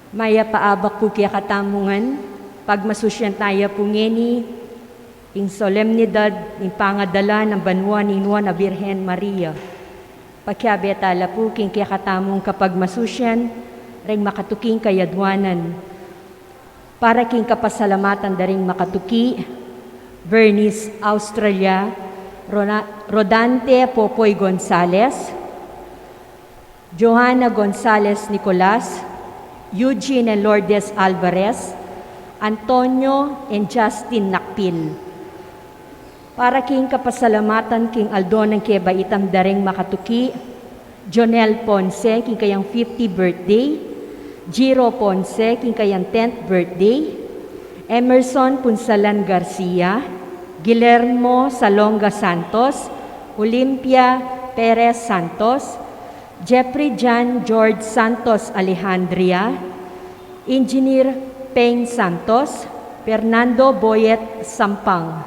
Maya paabak po kaya katamungan, pagmasusyan tayo po ngeni, in solemnidad, in pangadala ng banwa ni Nuan na Birhen Maria. Pagkabetala po king kaya katamong kapag masusyan, ring makatuking kayadwanan. Para king kapasalamatan daring makatuki, Bernice, Australia, Rodante Popoy Gonzales, Johanna Gonzales Nicolas, Eugene and Lourdes Alvarez, Antonio and Justin Nakpil. Para king kapasalamatan king Aldo ng Keba itam daring makatuki, Jonel Ponce king kayang 50th birthday, Jiro Ponce king kayang 10th birthday, Emerson Punsalan Garcia, Guillermo Salonga Santos, Olympia Perez Santos, Jeffrey John George Santos Alejandria, Engineer Peng Santos, Fernando Boyet Sampang.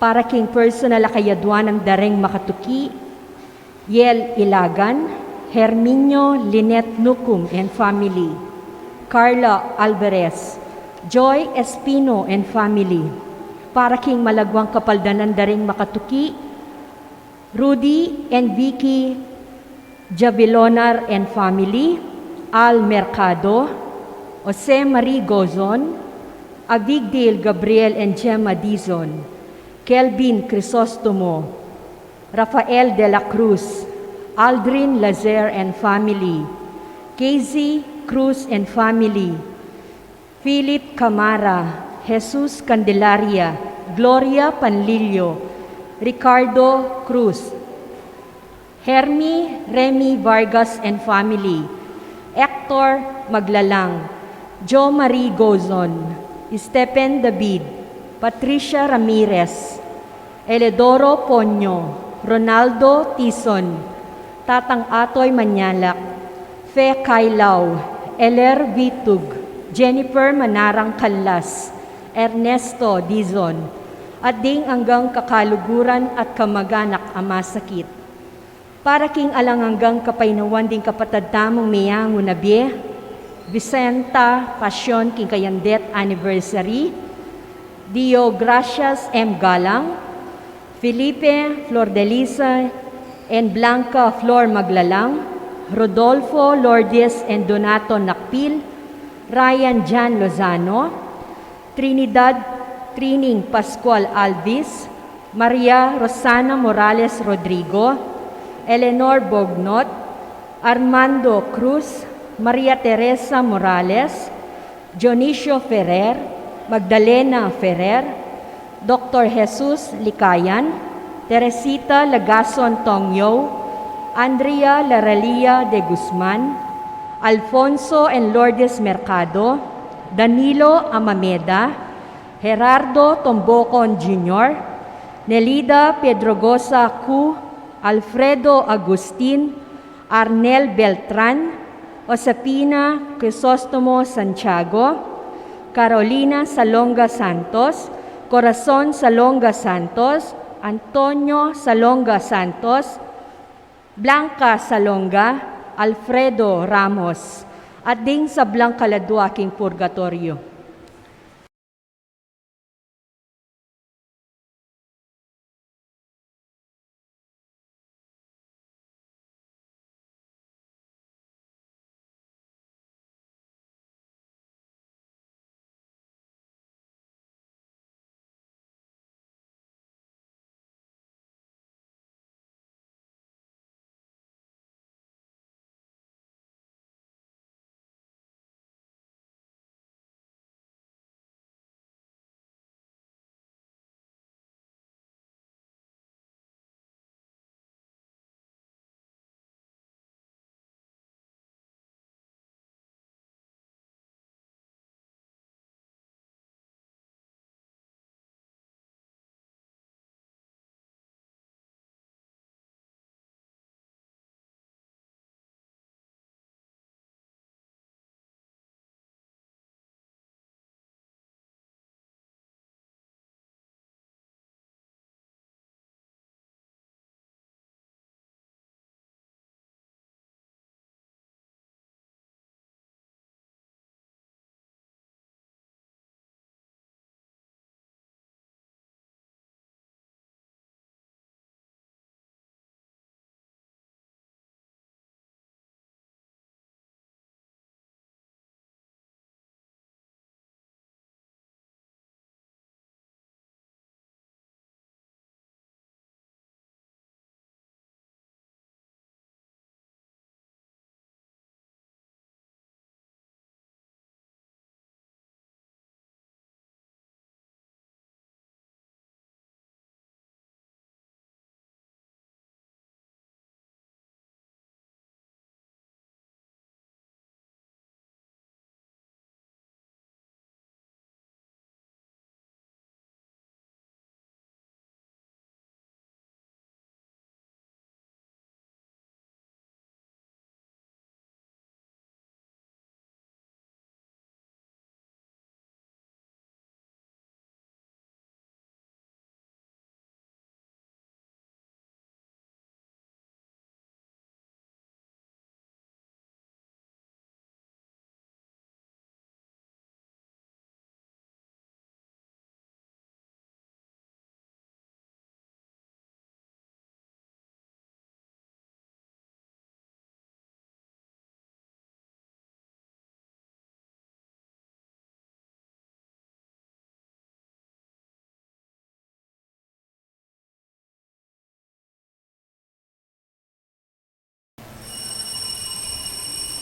Para king personal kayadwan ng daring makatuki, Yel Ilagan, Herminio Linet Nucum and family, Carla Alvarez, Joy Espino and family. Para king malagwang kapaldanan daring makatuki, Rudy and Vicky Javilonar and family, Al Mercado, Jose Marie Gozon, Avigdale Gabriel and Gemma Dizon, Kelvin Crisostomo, Rafael de la Cruz, Aldrin Lazer and family, Casey Cruz and family, Philip Camara, Jesus Candelaria, Gloria Panlilio, Ricardo Cruz, Hermi Remy Vargas and family, Hector Maglalang, Jo Marie Gozon, Stephen David, Patricia Ramirez, Eledoro Ponyo, Ronaldo Tison, Tatang Atoy Manyalak, Fe Kailaw, Eler Vitug, Jennifer Manarang Kalas, Ernesto Dizon, at ding hanggang kakaluguran at kamag-anak amasakit. Para king alang hanggang kapainawan ding kapatadamong miyango na biye, Vicenta Pasyon king kayang death anniversary, Dio Gracias M. Galang, Felipe Flor de Lisa and Blanca Flor Maglalang, Rodolfo Lourdes and Donato Nakpil, Ryan Jan Lozano, Trinidad Trining Pascual Alvis, Maria Rosana Morales Rodrigo, Eleanor Bognot, Armando Cruz, Maria Teresa Morales, Dionisio Ferrer, Magdalena Ferrer, Dr. Jesus Likayan, Teresita Lagason Tongyo, Andrea Laralia de Guzman, Alfonso and Lourdes Mercado, Danilo Amameda, Gerardo Tombocon Jr., Nelida Pedrogosa Cu, Alfredo Agustin, Arnel Beltran, Josepina Crisostomo Santiago, Carolina Salonga Santos, Corazon Salonga Santos, Antonio Salonga Santos, Blanca Salonga, Alfredo Ramos, at ding sa Blanca Laduaking Purgatorio.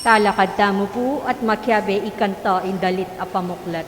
Talakad tamo po at makyabe ikanta indalit a pamuklat.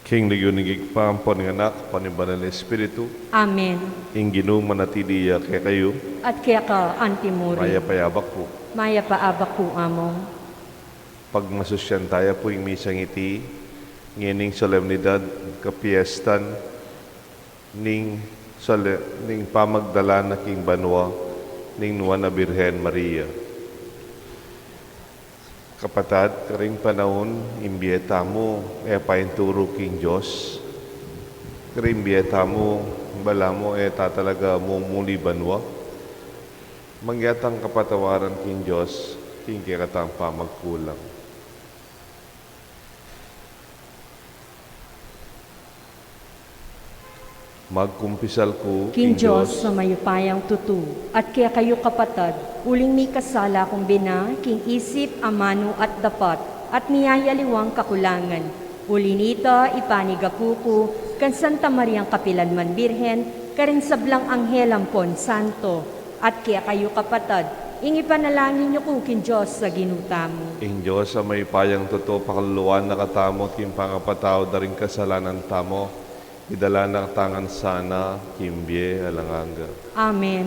King nagyunigig pampon ng anak, panibanan ng Espiritu, Amen. ing ginong manatiliya kaya kayo, At kaya ka, antimuri. maya payabak po. Maya paabak po among. Pagmasusyan tayo po yung misang iti, ngining solemnidad, kapiestan, ning pamagdala na king banwa, ning nuwan na Birhen Maria. Kapatad, karing panahon, imbieta mo, painturo king Diyos. Karing imbieta mo, bala mo, tatalaga mo muli banwa. Mangyatang kapatawaran king Diyos, king kikatang pamagkulang. Magkumpisal ko, King Diyos sa mayupayang tutu, at kaya kayo kapatad, uling may kasala kung bina, king isip, amano at dapat, at niyayaliwang kakulangan. Uli nito, ipanigapuko, kan Santa Mariang Kapilanman Birhen, karin sablang anghel ampon santo, at kaya kayo kapatad, ingi panalangin niyo ko king Diyos sa ginutamo. ing Diyos sa may payang totoo pakaluluan nakatamot yung pangapataw daring kasalanan tamo, idala ng tangan sana, kimbye, alanganga. Amen.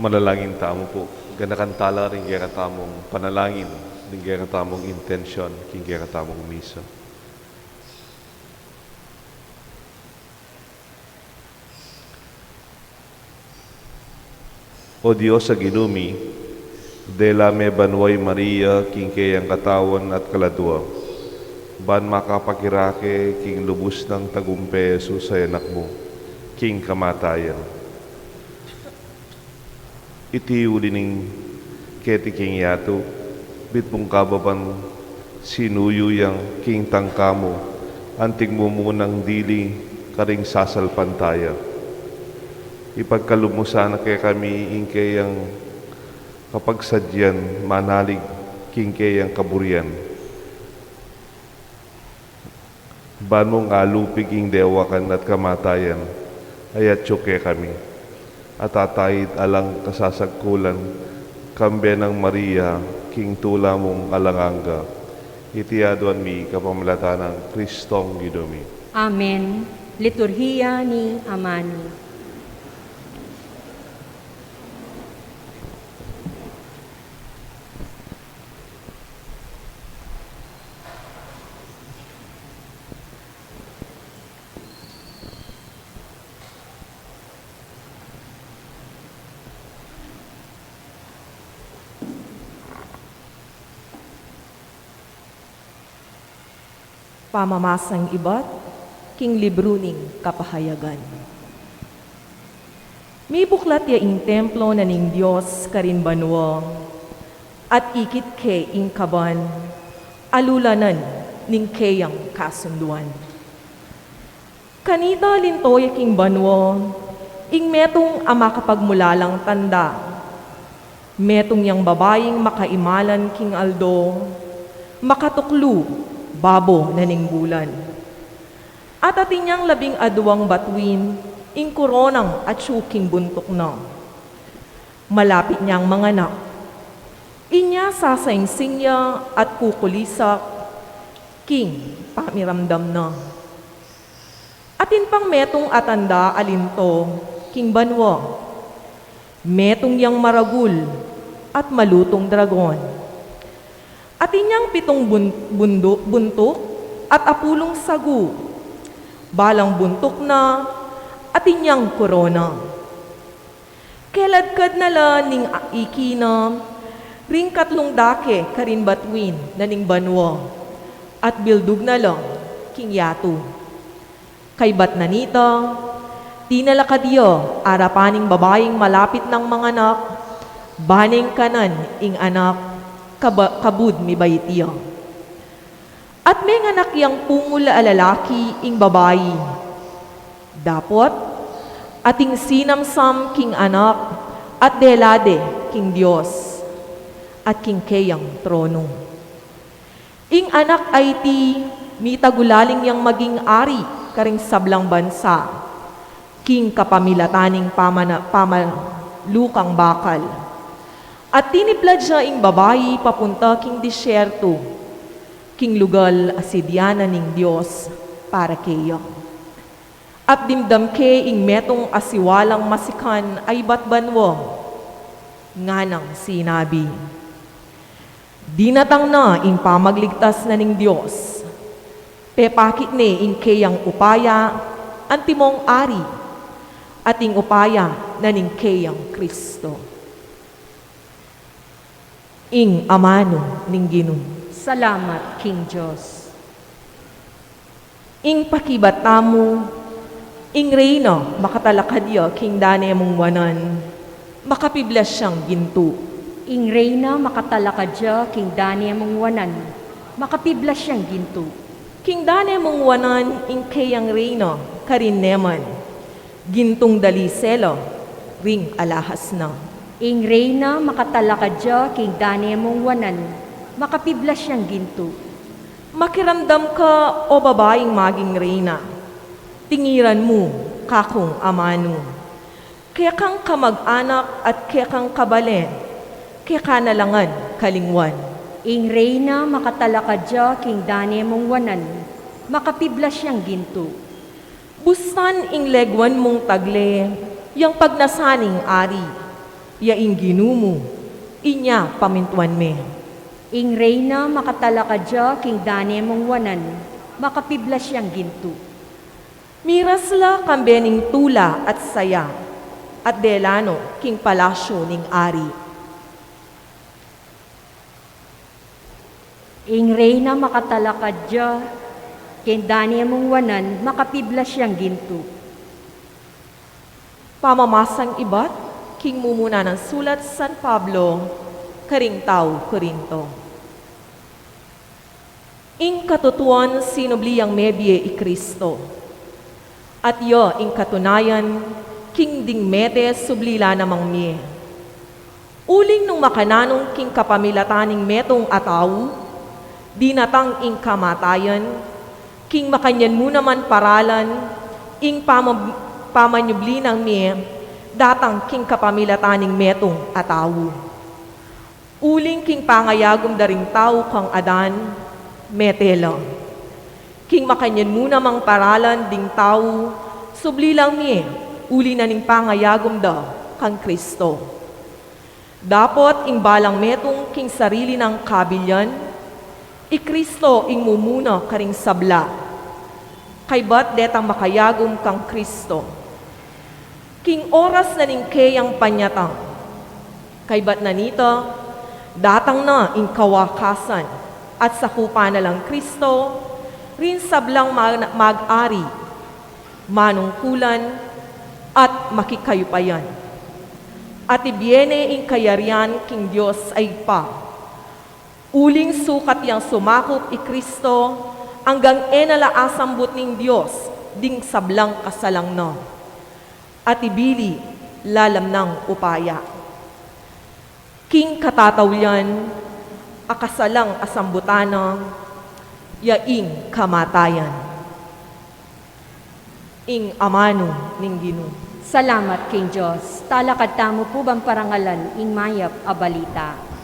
Manalangin tamo po. Ganakantala rin kaya katamong panalangin, rin kaya katamong intensyon, rin kaya katamong misa. O Diyos sa ginumi, delame banway Maria, king kayang katawan at kaladwa, ban makapakirake, king lubos ng tagumpe, susay anak mo, king kamatayan. Iti ulining keti king yato, bitpong kababan sinuyo yang king tangkamo, anting mo munang dili karing sasalpantaya. Ipagkalumusan na kaya kami ingkayang kapagsadyan manalig kingkayang kaburian. Banong alupig ing dewakan at kamatayan, ayat tsuke kami. At atayit alang kasasagkulan, kambe ng Maria, king tula mong alanganga. Itiaduan mi kapamalata ng Kristong Ginomi. Amen. Liturhiya ni Amani. Pamamasang iba't king libro ning kapahayagan. May buklat ya ing templo na ning Diyos karin banwa at ikit ke ing kaban alulanan ning keyang kasunduan. Kanita lintoy king banwa ing metong ama kapagmulalang tanda, metong yang babaying makaimalan king aldo, makatuklu babo na ninggulan. At atinyang 12 batuin, ing koronang at syuking buntok na. Malapit niyang mga anak. Inya sasaing-sing niya at kukulisak, king pamiramdam na. Atin pang metong atanda alinto, king banwa. Metong yang maragul at malutong dragon. At inyang 7 buntok at apulong sagu, balang buntok na at inyang korona. Keladkad na la ning ikina, ring 3 dake karin batwin na ning banwa, at bildug na lang king yato. Kay bat na nita, di nalakadyo arapaning babaeng malapit ng mga anak, baning kanan ing anak, kabud mi baytiya. At may anak yang pungul alalaki ing babayi. Dapot, ating sinamsam king anak at delade king Diyos at king keyang trono. Ing anak ay ti mitagulaling yang maging ari karing sablang bansa, king kapamilataning pamalukang bakal. At tiniplad siya ing babayi papunta king disyerto, king lugal asidyanan ning Diyos para kayo. At dimdam ke ing metong asiwalang masikan ay batbanwa, nganang sinabi, dinatang na ing pamagligtas na ning Diyos, pepakit ne ing keyang upaya, antimong ari, at ing upaya na ning keyang Kristo. Ing amano ning Ginoo. Salamat, King Diyos. Ing pakibatamo, ing reyna makatalakadya king dane mong wanan, makapiblas siyang ginto. Ing reyna makatalakadya, king dane mong wanan, makapiblas siyang ginto. King dane mong wanan, ing kayang reyna, karin neman, gintong dalisela, ring alahas na. Ing reyna makatalakadya, king dane mong wanan, makapiblas siyang ginto. Makiramdam ka, o babaeng maging reyna, tingiran mo, kakong amano. Kaya kang kamag-anak at kaya kang kabalen, kaya kanalangan kalingwan. Ing reyna makatalakadya, king dane mong wanan, makapiblas siyang ginto. Bustan ing legwan mong tagle, yang pagnasaning ari, yaing ginumo, inya pamintuan me. Ing reyna makatalakadya king dane mong wanan, makapibla siyang ginto. Mirasla kambening tula at saya, at delano king palasyo ning ari. Ing reyna makatalakadya king dane mong wanan, makapibla siyang ginto. Pamamasang ibat, king mumuna ng sulat San Pablo, karing tao Korinto. Ing katutuan sinubliyang mebye i Kristo. At yo ing katunayan, king ding mete sublila namang mie. Uling nung makananong king kapamilataning metong ataw, dinatang ing kamatayan, king makanyan mo naman paralan, ing pamanyubli ng mie, datang king kapamilataning metong ataw. Uling king pangayagom daring tao kang adan, metelo. King makanyan mo namang paralan ding tao, subli lang mi, uli na ning pangayagom da kang Kristo. Dapot ing balang metong king sarili ng kabilyan, i Kristo ing mumuna karing sabla. Kay bat detang makayagom kang Kristo. King oras na ning kayang panyatang, kay bat na nito, datang na ing kawakasan, at sakupa na lang Kristo, rin sablang mag-ari, manungkulan, at makikayupayan. At ibiene ing kayarian king Diyos ay pa. Uling sukat yang sumakop i Kristo, hanggang enala asambot ning Diyos, ding sablang kasalang no. At ibili, lalam ng upaya. King katatawyan, akasalang asambutana, yaing kamatayan. Ing amano ning Ginoo. Salamat king Diyos. Talakad tamo po bang parangalan ing mayap a balita.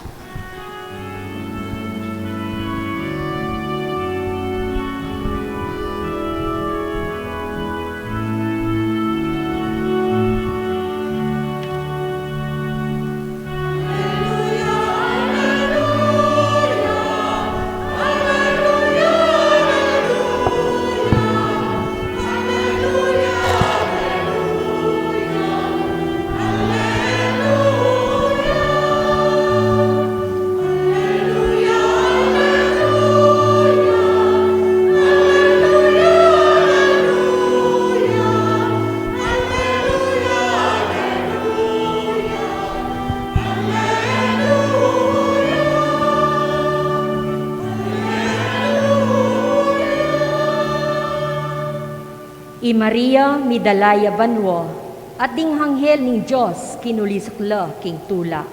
I Maria midalaya banwa, at ding hanghel ning Diyos kinulisakla king tula.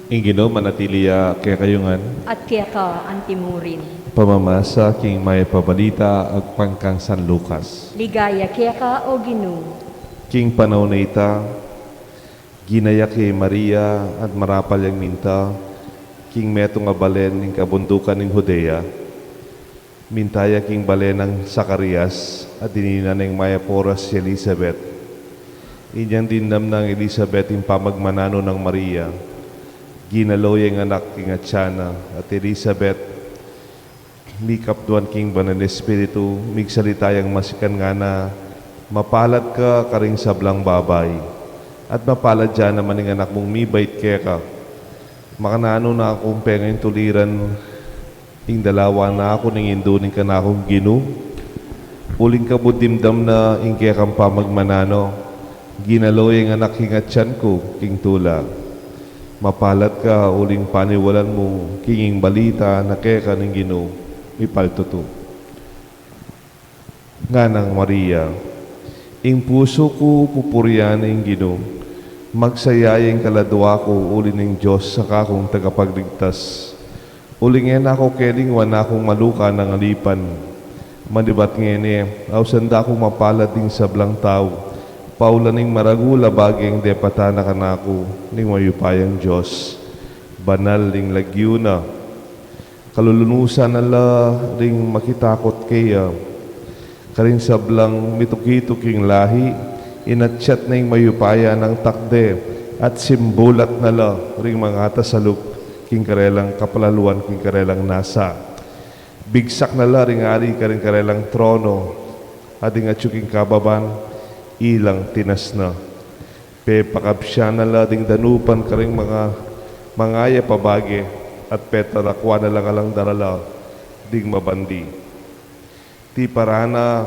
Ingino manatiliya kaya kayungan, At kaya ka antimurin. pamamasa king may pabalita ag pangkang San Lucas. Ligaya kaya ka o Ginoo. King panahon na ita, ginaya kay Maria at marapal yang minta, king metong nga balen ning kabundukan ning Judea, mintaya king balen ng Zacarias at dinina ng maya poras si Elizabeth. Inyang dindam ng Elizabeth yung pamagmanano ng Maria, ginaloy ang anak king Atsana at Elizabeth, mikapduan king banan espiritu, migsalitayang masikan nga na, mapalad ka karing sablang babay, at mapalad dyan naman ang anak mong mibait kaya ka. Makanano na akong pengen tuliran, ing dalawa na ako ning indunin ka na akong Ginoo. Uling ka budimdam na ing kaya kang pamagmanano, ginaloy ang anak king Atsan ko, king tula. Mapalad ka, uling paniwalan mo, kinging balita na kaya ka ng Ginoo, ipaltuto. Nga ng Maria, ing puso ko pupurian ng Ginoo, magsayayang kaladwa ko uli ng Diyos sa kakong tagapagligtas. Ulingen ako keling wana akong maluka ng alipan. Manibat ngene, awsanda akong mapalad ding sablang tao. Paulaning maragula baging depatana kanako, ning mayupayang Diyos. Banal ning lagyuna. Kalulunusan nala ring makitakot kaya. Karing sablang mituki-tuking lahi, inatsyat na yung mayupaya ng takde at simbulat nala ring mga tasaluk king karelang kapalaluan king karelang nasa. Bigsak nala ring ari karing karelang trono ading atsuking kababan ilang tinas na. Pepakapsya nala ding danupan karing mga mangaya pabage at petarakwa na lang alang darala ding mabandi. Ti parana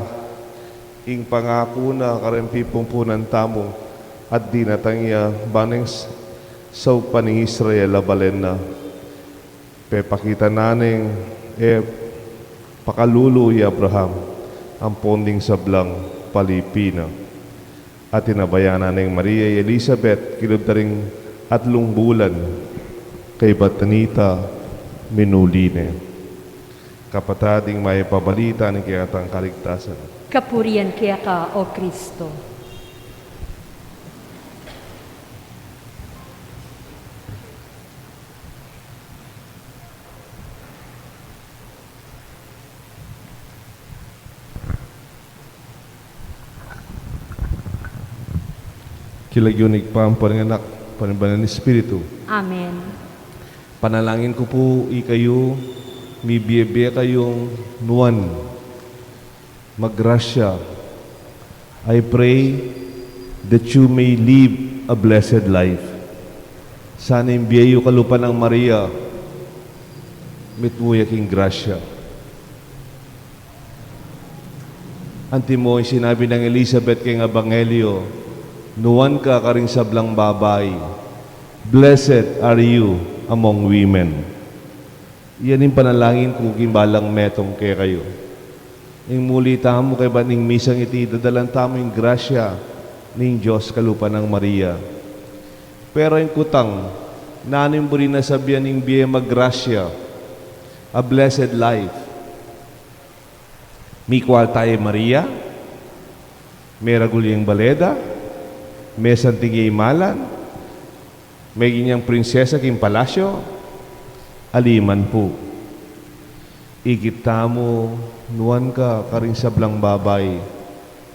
ing pangako na karimpipong punan tamong at di natangya baneng sa paning Israel abalen na. Pepakita naning pakaluluy Abraham ang ponding sablang palipina. At tinabayanan ng Maria Elizabeth kilabdaring 3 bulan kay Batanita Minuline. Kapatading may pabalita ng kiyatang kaligtasan. Kapurian kaya ka, O Kristo. Kilagyunig pa ang pananganak, panabanan ng Espiritu. Amen. Panalangin ko po ikayo, may biyebe kayong nuwan, maggrasya. I pray that you may live a blessed life. Sana yung biyayo kalupan ng Maria, mitmuya king grasya. Antimo, sinabi ng Elizabeth kay Evangelio, nuwan ka karing sablang babay. Blessed are you among women. Yan yung panalangin kung kimbalang metong kaya kayo. Yung muli tamo kay ba ning misang iti, dadalan tamo yung grasya ning Diyos kalupa ng Maria. Pero yung kutang, nanin mo rin nasabihan ng biye maggrasya, a blessed life. May kwal tayo Maria, may ragulyang baleda, may santigay malan, may ginyang prinsesa king palasyo, aliman po. Igita mo, nuwan ka karing sablang babay,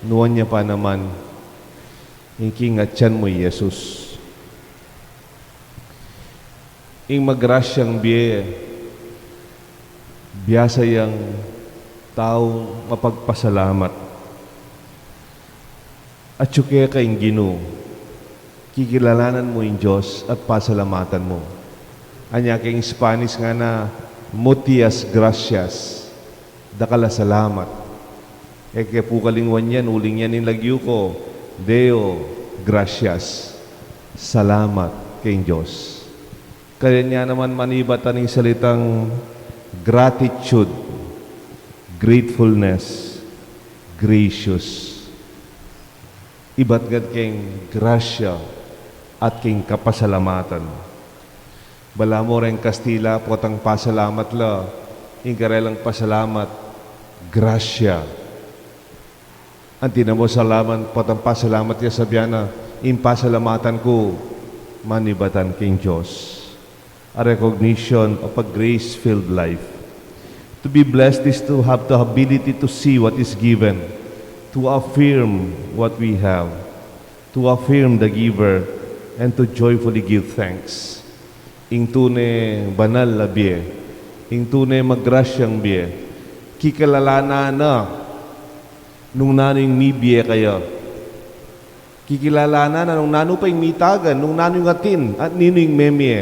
nuwan niya pa naman, ikingatyan mo Jesus. Ing magrasyang biye, biyasa yang tao mapagpasalamat. At syuke ka ing Ginoo, kikilalanan mo yung Diyos at pasalamatan mo. Anya king Spanish nga na muchas gracias, dakala salamat. Kaya po kalingwan yan, uling yan nilagyo ko, Deo gracias, salamat kay Diyos. Kaya niya naman manibatan ng salitang gratitude, gratefulness, gracious. Iba't gad kayong grasya at kayong kapasalamatan. Bala mo rin Kastila, potang pasalamat la, ingkarelang pasalamat, grasya. Antina mo salaman, potang pasalamat ya sabiana, pasalamatan ko, manibatan king Diyos. A recognition of a grace-filled life. To be blessed is to have the ability to see what is given, to affirm what we have, to affirm the giver, and to joyfully give thanks. Ing tune banal na biye, ing tune maggrasyang biye, kikilalana na nung naning mi biye kayo. Kikilalana na nung nano pa yung mitagan, nung nano yung atin, at nino yung memye,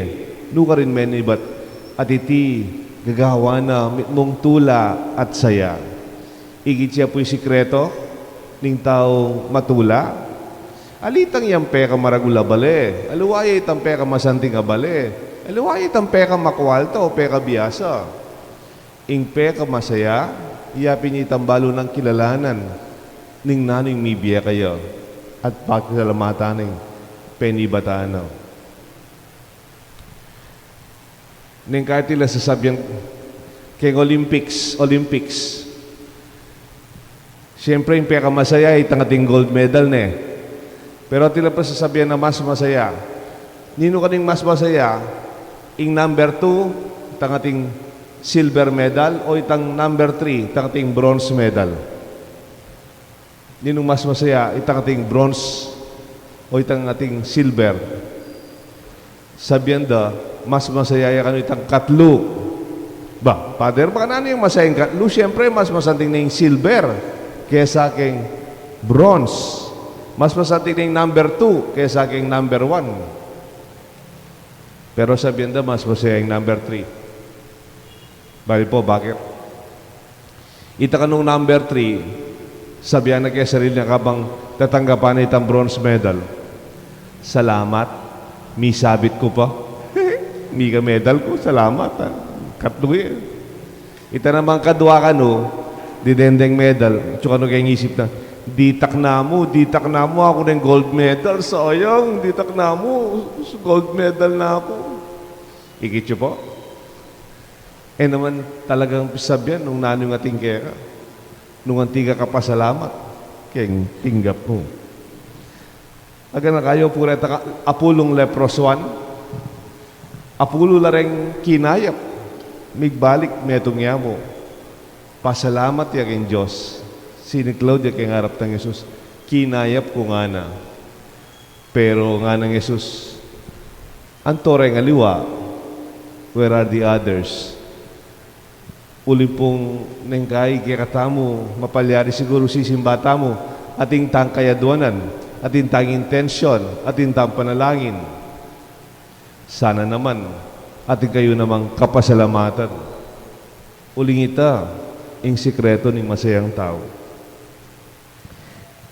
nung ka rin menibat, at iti gagawa na mong tula at saya. Igit siya po yung sikreto, ning tao matula, alitang yang peka maragula bale, aluwaya itang peka masanting abale, aluwaya itang peka makwalta o peka biyasa. Ing peka masaya, iyapin niya itang balo ng kilalanan, ning naning mibiya kayo, at pakisalamatan ng penibatanaw. Ning kahit tila sasabihan kay Olympics. Siyempre, yung pinakamasaya ay tangating gold medal na eh. Pero tila pa sasabihan na mas masaya. Nino kaning mas masaya, yung number 2, tangating silver medal, o itang number 3, tangating bronze medal. Nino mas masaya, itang ating bronze, o itang ating silver. Sabihan da, mas masaya yan itang katlo. Ba, Father, baka na yung masayang katlo? Siyempre, mas masanting na yung silver kesa aking bronze. Mas masanting na yung number 2 kesa aking number 1. Pero sabihan da, mas masaya yung number 3. Bakit po, bakit? Ita ka nung number 3, sabihan na kaya sarili niya kabang tatanggapan na itang bronze medal. Salamat, mi sabit ko pa. Mi ka medal ko, salamat. Ha? Katlo eh. Ita naman kadwa ka no, didendeng medal. Tsaka no kayong isip na, ditak na mo ako ng gold medal. Sayang, ditak na mo, gold medal na ako. Ikityo po. Eh naman talagang sabihan nung nanong ating kera. Nung antiga ka pa salamat, keng tinggap mo. Aga na kayo, pura apulong lepros 1. Apulo lareng kinayap. Migbalik metong mo. Pasalamat ya king Diyos. Siniklaw ya king harap ng Yesus. Kinayap ko nga na. Pero nga ng Yesus, ang tore nga liwa, where are the others? Uli pong nengkay kikata mo, mapalyari siguro sisimbata mo, ating tangkayaduanan, ating tang intensyon, ating tang panalangin. Sana naman, ating kayo namang kapasalamatan. Uling ita, ang sikreto ng masayang tao.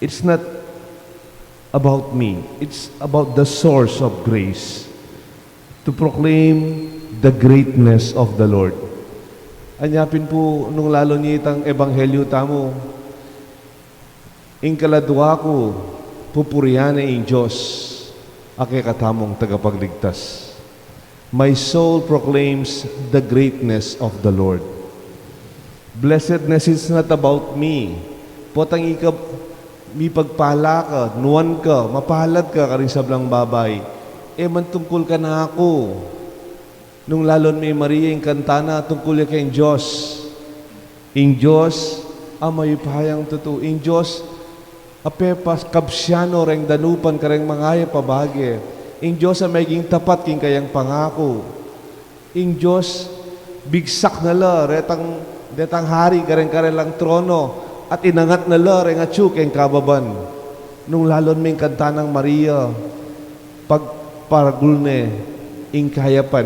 It's not about me. It's about the source of grace. To proclaim the greatness of the Lord. Anyapin po, nung lalo niya itang ebanghelyo tamo, ing kaladwa ko, pupurihan ang Diyos, ake katamong tagapagligtas. My soul proclaims the greatness of the Lord. Blessedness is not about me. Potang ika, mi pagpala ka, nuwan ka, mapalad ka karing sablang babay. Man tungkol ka na ako. Nung lalon may Maria, yung kantana, tungkol ka yung Diyos. Yung Diyos, may pahayang totoo. Yung Diyos, apepas, kapsyano, reng danupan, kareng mangaya pabagi. Yung Diyos, maging tapat, king kayang pangako. Yung Diyos, bigsak na la, retang hari, kareng lang trono, at inangat na la, reng atsuk, yung kababan. Nung lalon may kantanang Maria, pagparagul ne, ing kayapan,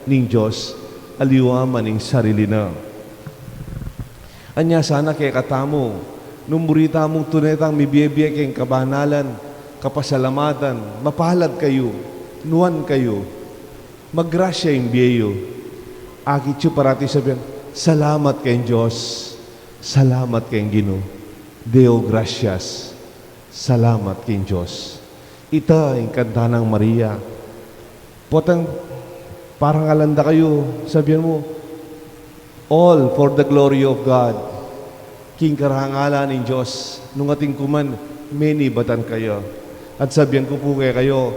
ning Diyos, aliwaman ning sarili na. Anya sana kay katamo, nung murita mong tunetang mibiyebye kayong kabanalan, kapasalamatan, mapalad kayo, nuwan kayo, maggrasya yung biyeyo. Akit yung parati sabihan, salamat kayong Diyos, salamat kayong Ginoo, Deo gracias, salamat kayong Diyos. Ita yung kanta ng Maria. Potang parang alanda kayo, sabihan mo, all for the glory of God. King karangalan ng Diyos, nung ating kuman, many batan kayo. At sabihan ko po kayo,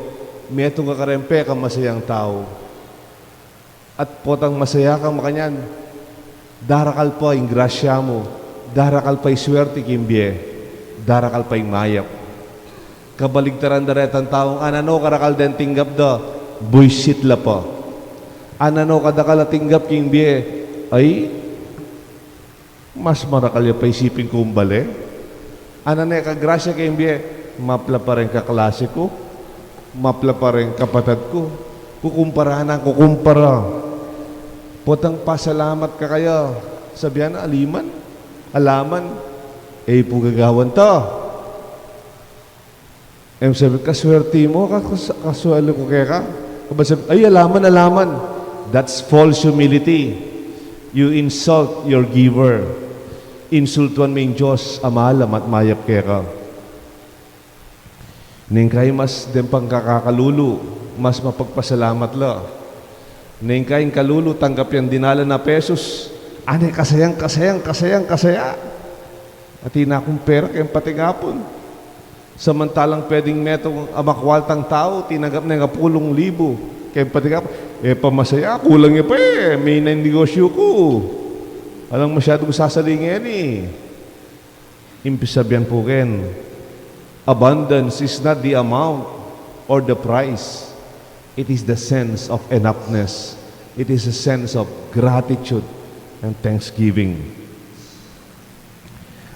metong kakarempe ka masayang tao. At potang masaya kang makanyan, darakal pa yung grasya mo, darakal pa yung swerte kimbye, darakal pa yung mayap. Kabaligtaran daretan taong, anano karakal den tinggap da, buisit la pa. Anano kadakala tinggap kimbye, ay, mas marakal ya pa isipin kong bale. Anano kagrasya kimbye, mapla pa rin kaklase ko, mapla pa rin kapatid ko, kukumparahan, kukumpara. Potang pasalamat ka kaya, sabihan na, alaman, po gagawan to. Sabi, kaswerte mo, kaswelo ko kaya ka. Ay, alaman. That's false humility. You insult your giver. Insultuan mo yung Diyos, amalam at mayap kaya ka. Ning kay mas dempang kakakalulu, mas mapagpasalamat la. Neng kain kalulu tanggap yan dinala na pesos. Ane kasayang. At akong pera kayong patigapon. Samantalang pwedeng metong amakwaltang tao, tinanggap na nga 10,000 kayong patigapon. Pamasaya, kulang niya pa may negosyo ko. Alang masyadong sasalingin Impis sabihan po ken, abundance is not the amount or the price. It is the sense of enoughness. It is a sense of gratitude and thanksgiving.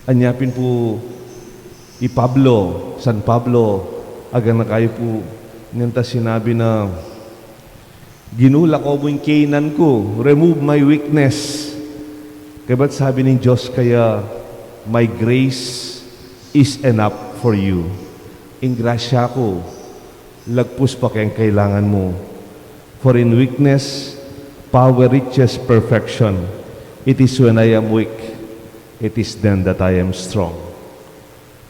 Anyapin po San Pablo, aga na kayo po, nanta sinabi na, ginula ko mo yung kainan ko, remove my weakness. Kaya ba't sabi ng Diyos, kaya, my grace is enough for you. In grasya ko, lagpus pa kayang kailangan mo. For in weakness, power reaches perfection. It is when I am weak, it is then that I am strong.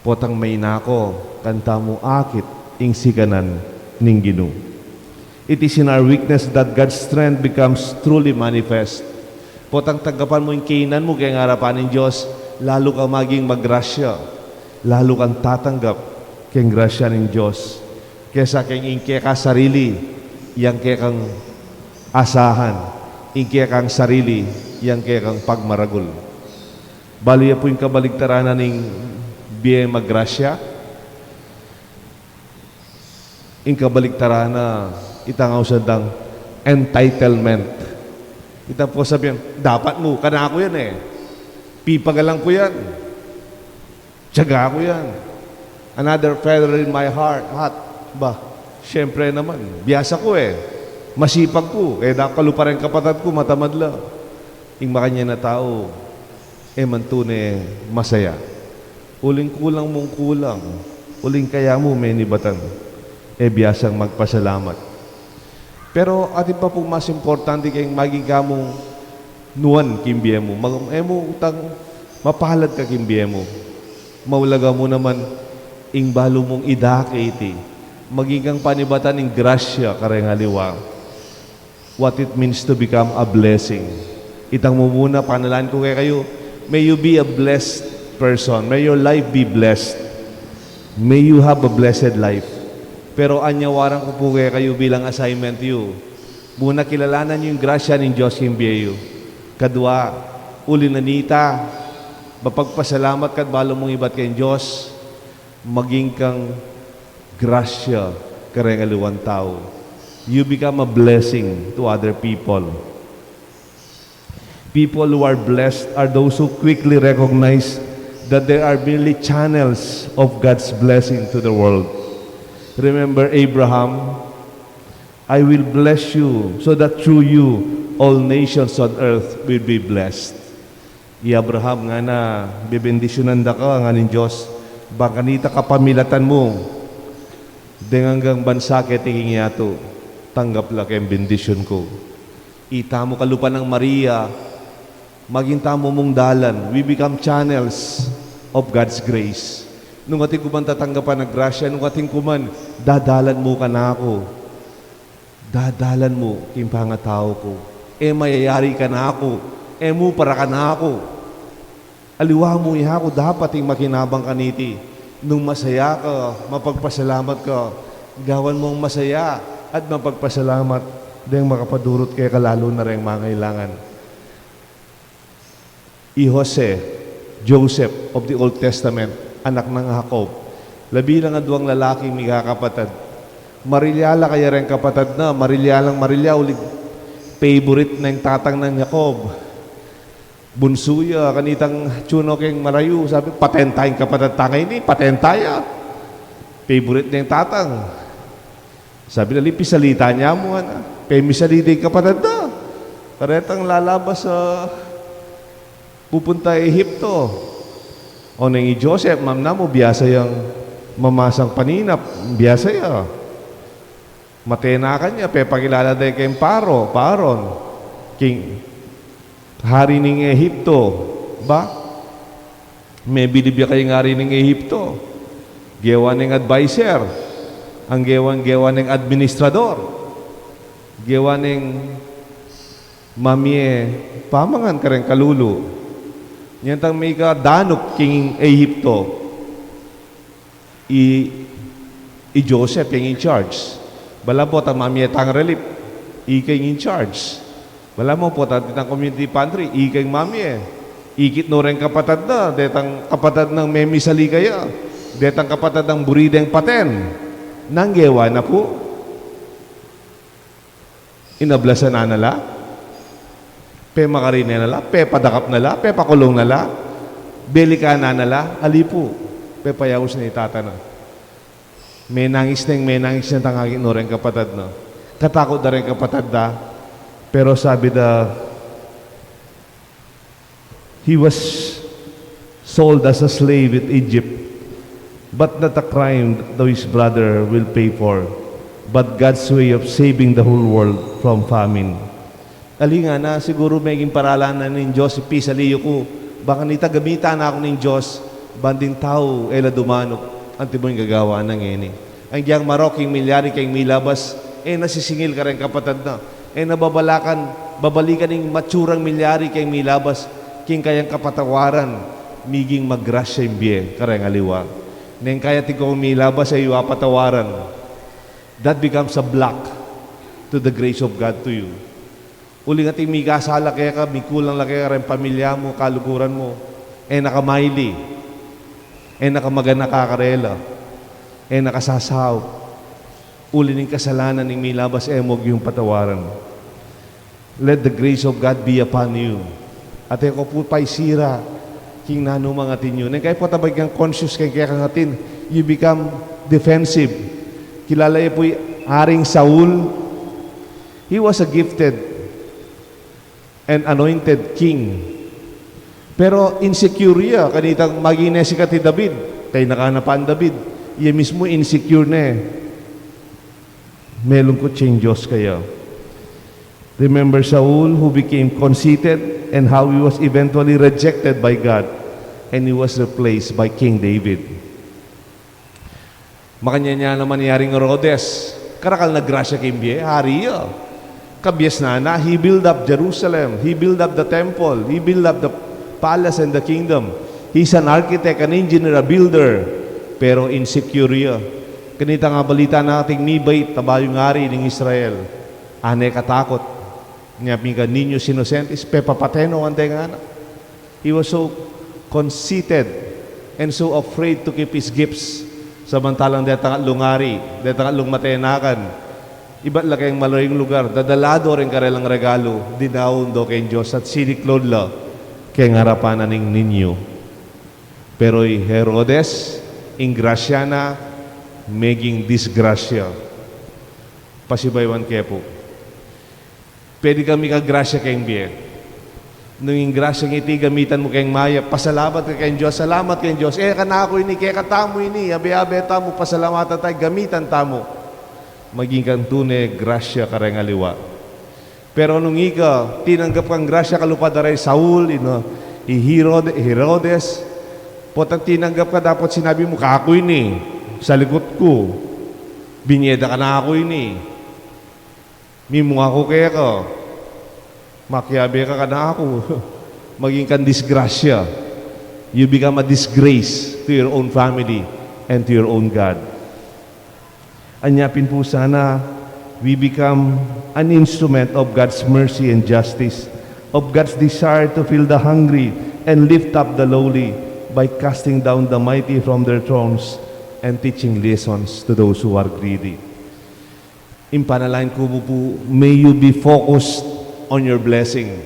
Potang may nako, kanta mo akit, ing sikanan ning Ginoo. It is in our weakness that God's strength becomes truly manifest. Potang tagapan mo yung kainan mo, kaya ngarapan ng Diyos, lalo ka maging magrasya, lalo kang tatanggap kayang grasya ng Diyos. Kesa kayang ingke ka sarili, yang kaya kang asahan, ingke kang sarili, yang kaya kang pagmaragul. Baliya po yung kabaligtaranan ng biye magrasya, yung kabaligtarana, itangaw sa dang entitlement. Ita po sabihin, dapat mo, kana ako yan pipagalang ko yan, tiyaga ko yan. Another feather in my heart, ba, syempre naman, biyasa ko masipag ko, nakalo pa rin kapatid ko, matamad lang. Yung makanya na tao, mantune masaya. Uling kulang mong kulang, uling kaya mo may nibatan, biyasang magpasalamat. Pero atin pa po mas importante kayong maging kamong nuwan kimbiye mo. Utang mapalad ka kimbiye mo. Maulaga mo naman ing balo mong idakiti. Maging kang panibatan ng grasya karengaliwa. What it means to become a blessing. Itang mo muna, panalaan ko kayo, may you be a blessed person. May your life be blessed. May you have a blessed life. Pero anyawaran ko po kayo bilang assignment you. Muna kilalanan yung grasya ng Diyos kimbiyo. Kadwa, uli nanita, mapagpasalamat kat balo mong ibat kayong Diyos, maging kang grasya karengaliwan tao. You become a blessing to other people. People who are blessed are those who quickly recognize that they are merely channels of God's blessing to the world. Remember Abraham, I will bless you so that through you all nations on earth will be blessed. Abraham nga na bibendisyonan da ka nga ng Diyos, baka nita kapamilatan mo, hanggang bansa kaya tingin yato, tanggap lang kayong bendisyon ko. Ita mo kalupa ng Maria, maging tamo mong dalan, we become channels of God's grace. Nung ating kuman tatanggapan ng grasya, nung ating kuman, dadalan mo ka na ako. Dadalan mo, kimpangatao ko. Mayayari ka na ako. Mo para ka na ako. Aliwa mo iha ko, dapat yung makinabang kaniti. Nung masaya ka, mapagpasalamat ka, gawan mong masaya at mapagpasalamat dahil makapadurot kaya kalalo na rin mga kailangan. Joseph of the Old Testament, anak ng Jacob, labi lang ang duwang lalaking may kakapatad. Marilyala kaya rin kapatad na, marilyalang marilya, ulit favorite na yung tatang ng Jacob. Bunsuya, kanitang tsuno keng marayu, sabi, patentayang kapatad tangay ni, patentaya. Favorite na yung tatang. Sabi na, pisalita niya mo, pemisalita yung kapatad na. Karetang lalabas sa pupunta Ehipto. O nang Joseph, ma'am na mo, biyasa yung mamasang paninap, biyasa ya. Matenakan niya, pagkilala dahil kayong Paron, king, hari ng Ehipto, ba? May bilibya kayong hari ng Ehipto. Gewa ng advisor, ang gewan ng administrador, gewa ng mamie, pamangan ka rin kalulu. Yan tang may ka danok king Ehipto, i Joseph yung in charge. Bala po tang mamie tang relief, ikay in charge. Bala mo po tang community pantry, ikay mamie. Ikit no rin kapatad na, detang kapatad ng Memi Saligaya, detang kapatad ng Burideng Paten, nanggewa na po. Inablasan na nala, pe makarine nala, pe padakap nala, pe pakulong nala, belika na nala, alipo, pe payawos na itatana. May nangis na tangagin no rin kapatad na. Katakot na rin kapatad na, pero sabi da, he was sold as a slave in Egypt, but not a crime that his brother will pay for, but God's way of saving the whole world from famine. Ali nga na, siguro maging paralanan ng Diyos, pisaliyo ko, baka nita gamitan na ako ng Diyos, banding tao, ela dumanok, ang tibong gagawa ng ini. Ang diyang maroking milyari kayong milabas, nasisingil ka rin kapatad na, babalikan ng matsurang milyari kayong milabas, king kayang kapatawaran, miging maggrasya yung biye, karang aliwa. Neng kaya tigong milabas ay patawaran. That becomes a block to the grace of God to you. Uling ating migasala kaya ka, mikulang lang kaya rin pamilya mo, kaluguran mo, nakamaili, nakamagana kakarela, nakasasaw. Uli ng kasalanan ng milabas, mog yung patawaran. Let the grace of God be upon you. At ako po pa'y sira, king nano mga tinyo. Nang kayo po tabag kang conscious kaya kangatin, you become defensive. Kilala po Haring Saul. He was a gifted and anointed king. Pero insecure ya, kanitang maging si David, kay nakanapan David, iya mismo insecure na May lungkot siyang Diyos kaya. Remember Saul who became conceited and how he was eventually rejected by God and he was replaced by King David. Makanya niya naman niyaring Herodes, karakal na grasya kimbiye, hari ya. Kabyes na, he built up Jerusalem, he built up the temple, he built up the palace and the kingdom. He's an architect, an engineer, a builder, pero insecure ya. Kanita nga balita nating Nibait, tabayong hari ng Israel, ane katakot. Niya pinga niños innocentes, pepapateno ang nga na. He was so conceited and so afraid to keep his gifts. Samantalang detang lungari, detang lungmatenakan. Iba't lang kayong malaking lugar, dadalado rin karelang regalo, dinaon do kay Diyos at siniklod la kay ngarapanan ng ninyo. Pero Herodes, ingrasya na, maging disgrasya. Pasibaywan kaya po. Pwede kami kagrasya kayong biye. Nung yung grasya ng iti, gamitan mo kayong maya, pasalamat ka kayong Diyos, salamat kayong Diyos. Kanako ini, kaya katamo ini, abe-abe tamo, pasalamatan tayo, gamitan tamo. Maging kang tunay, grasya ka rin aliwa. Pero nung ika, tinanggap kang grasya kalupadaray, Saul, Herodes, potang tinanggap ka, dapat sinabi mo, kako ini, sa likod ko, binyeda ka na ako ini. Mimo ako kaya ka, makiabe ka na ako, maging kang disgrasya. You become a disgrace to your own family and to your own God. Anyapin po sana, we become an instrument of God's mercy and justice, of God's desire to fill the hungry and lift up the lowly by casting down the mighty from their thrones and teaching lessons to those who are greedy. Impanalain ko po, may you be focused on your blessing.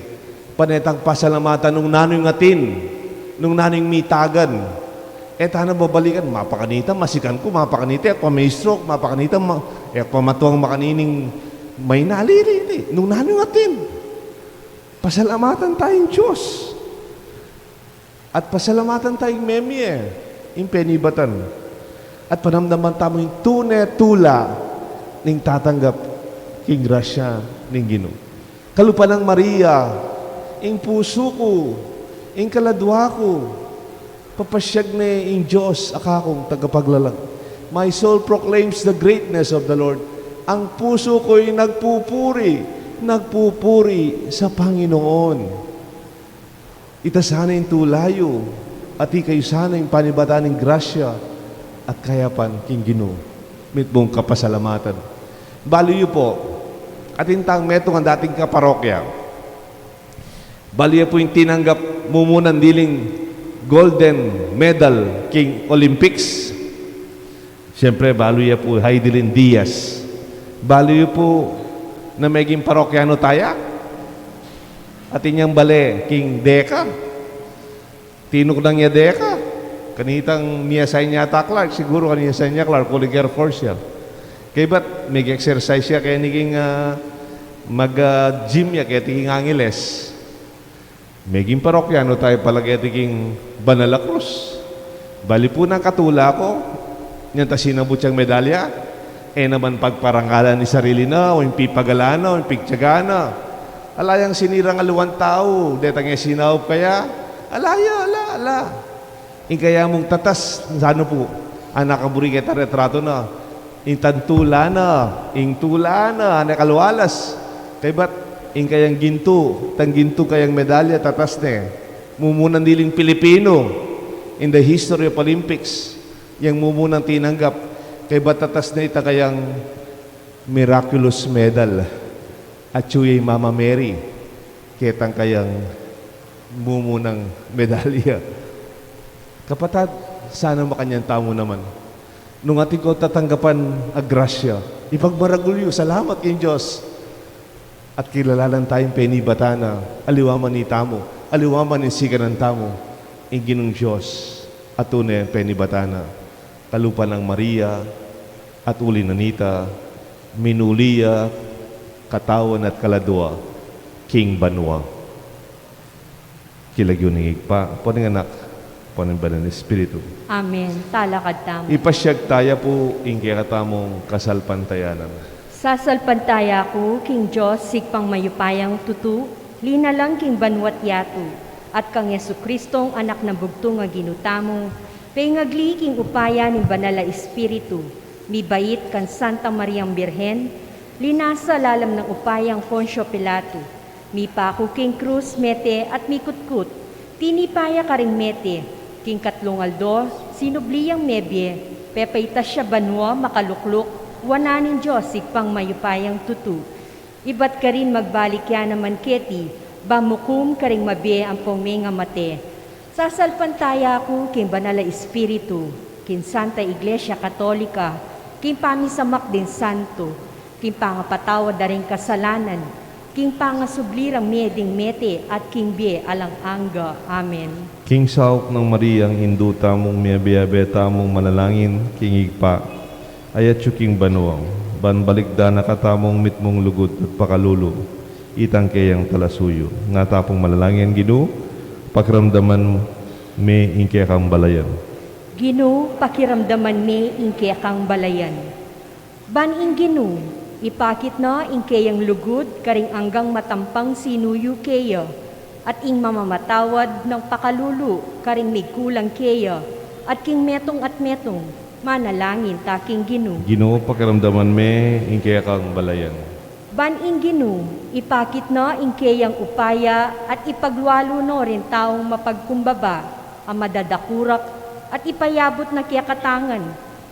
Panetang pasalamatan nung nanoy ngatin, nung nanoy mitagan. Tana babalikan, mapakanita, masikan ko, mapakanita, ako may stroke, mapakanita, pamatuang makanining may nalilili. Nung nanoy ngatin, pasalamatan tayong Diyos. At pasalamatan tayong memye, impenibatan. At panamdaman tamo yung tula ning tatanggap king grasya ning Ginoo. Kalupa ng Maria, ing puso ko, ing kaladwa ko, papasyag na ing Diyos akakong tagapaglalag. My soul proclaims the greatness of the Lord. Ang puso ko'y nagpupuri, nagpupuri sa Panginoon. Ita sana yung tulayo, at ikayo sana yung panibata ng grasya, at kayapan king Ginoo. Mitmong kapasalamatan. Baliyo po, at intang metong ang dating kaparokya. Baliyo po yung tinanggap mumunan diling golden medal king Olympics. Siyempre, baliyo po Heidelin Diaz. Baliyo po na maging parokyano tayo. At inyang bale, King Deka. Tinok ng niya Deka. Kanitang niyasay niya Clark. Siguro kaniyasay niya Clark, Kulig Air Force yan. Kaya ba't mag-exercise siya kaya naging mag-gym niya kaya tiging Angeles. Maging parokyano tayo pala kaya tiging Banala Cruz. Bali po ng katula ko, niyan ta sinabot siyang medalya, naman pagparangalan ni sarili na, o yung pipagalana, o yung pigtsagana. Alayang sinirang aluwan tao, detang sinaup kaya, ala. Kaya mong tatas, ano po, anak kaburi kita retrato na, tula na, nakalwalas. Kaya ba't, kayang ginto, ginto kayang medalya, tatas ne, mumunan diling Pilipino, in the history of Olympics, yung mumunan tinanggap, kaya ba't tatas na ita kayang miraculous medal, at chuyay Mama Mary, ketang kayang mumunang medalya. Kapatid, sana makanyang tamo naman. Nung ating ko tatanggapan agrasya, ipagmaragulyo, salamat kay Diyos. At kilalanan tayong penibatana, aliwaman ni tamo, aliwaman ni siga ng tamo, inginong Diyos, at tunay ang penibatana, kalupa ng Maria, at uli nanita, minulia, katawan at kaladwa, King Banwa. Kilagyo ng igpa, poning anak, poning banal na Espiritu. Amen. Talakad tamo. Ipasyag tayo po, ingkaya katamong kasalpantayanan. Sasalpantaya ko, King Diyos, sigpang mayupayang tutu, linalang King Banwat Yatu, at kang Yesu Kristong anak ng bugtong nga ginutamo, pengagli King upaya ni Banala Espiritu, mi bait kan Santa Mariang Birhen, linasa lalam ng upayang Poncio Pilato, mi paku King Cruz Mete at mi kutkut, tinipaya karing Mete, King Katlungaldo, sinubliyang Mebye, pepaitas siya Banwa makalukluk, wananin Diyos sigpang mayupayang tutu. Ibat ka rin magbalik yan naman keti, bamukum karing mabye ang pumenga mate. Sasalpantaya ko king Banala Espiritu, king Santa Iglesia Katolika, king pamisamak din santo, king pangapatawa daring kasalanan, king pangasublirang meding mete at king bie alang angga. Amen. King Sauk ng Mariang induta mong miyabiabeta mong manalangin, King Igpa, ayat yu King Banwang, banbalikda na katamong mitmong lugod at pakalulu, itang kayang talasuyo, nga tapong malalangin Ginoo, pakiramdaman may ingkaya kang balayan. Ginoo, pakiramdaman me ingkaya kang balayan. Baning Ginoo, ipakit na ingkayang lugod karing anggang matampang sinuyo kaya, at ing mamamatawad ng pakalulu karing may kulang kaya, at king metong at metong, manalangin taking Ginoo. Ginoo, pakiramdaman may ingkaya kang balayan. Baning Ginoo, ipakit na ingkayang upaya at ipagwalo no rin taong mapagkumbaba, ang madadakurak at ipayabot na kiyakatangan,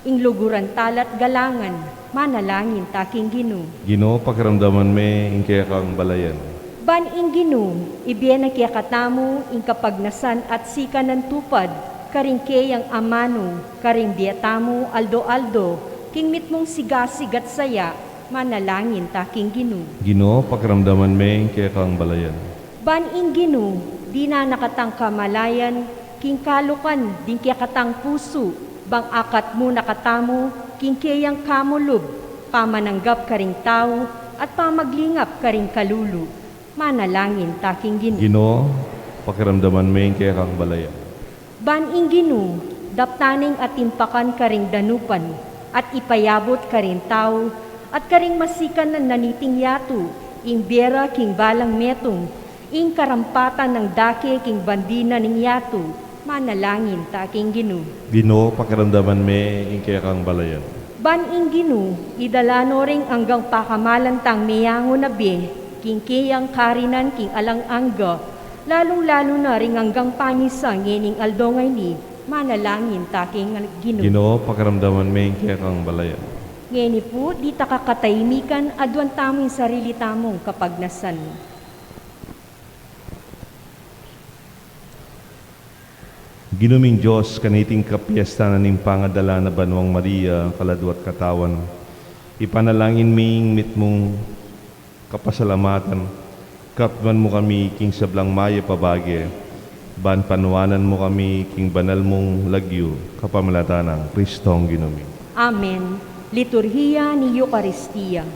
ing luguran talat galangan, manalangin taking Ginoo. Ginoo, pakiramdaman may ingkaya kang balayan. Baning Ginoo, ibiyan na kiyakatamo, ing kapagnasan at sika ng tupad, karing kayang amano, karing biyatamo, aldo-aldo, king mitmong sigasigat saya, manalangin taking Ginoo. Ginoo, pakiramdaman may ingkaya kang balayan. Baning Ginoo, di na nakatang kamalayan, king kalukan, din kaya katang puso, bang akat mo nakatamo, king kayang kamulub, pamananggap karing tao, at pamaglingap karing kalulu, manalangin taking Ginoo. Ginoo, pakiramdaman may ingkaya kang balayan. Baning Ginoo, daptaning at timpakan karing danupan, at ipayabot karing tao, at karing masikan ng naniting yatu, ing biyera king balang metong, ing karampatan ng dake king bandina ning yatu, manalangin taking Ginoo. Ginoo, pakiramdaman may ingkaya kang balayan. Baning Ginoo, idalano ring anggang pakamalan tang miyango na be, king kiyang karinan king alang angga, lalong-lalo na ring hanggang panisa ngening aldongay ni, manalangin taking Ginoo. Ginoo, pakiramdaman may kaya kang balayan. Ngeni po, di ta kakatahimikan, adwan tamong sarili tamong kapagnasan. Ginuming Diyos, kaniting kapiesta na ning pangadala na Banwang Maria, kaladwat katawan. Ipanalangin ming mitmong kapasalamatan. Kapman mo kami king sablang maya pabagi. Ban panuanan mo kami king banal mong lagyo, kapamalatan ng Kristong ginuming. Amen. Liturhiya ni Eucharistia.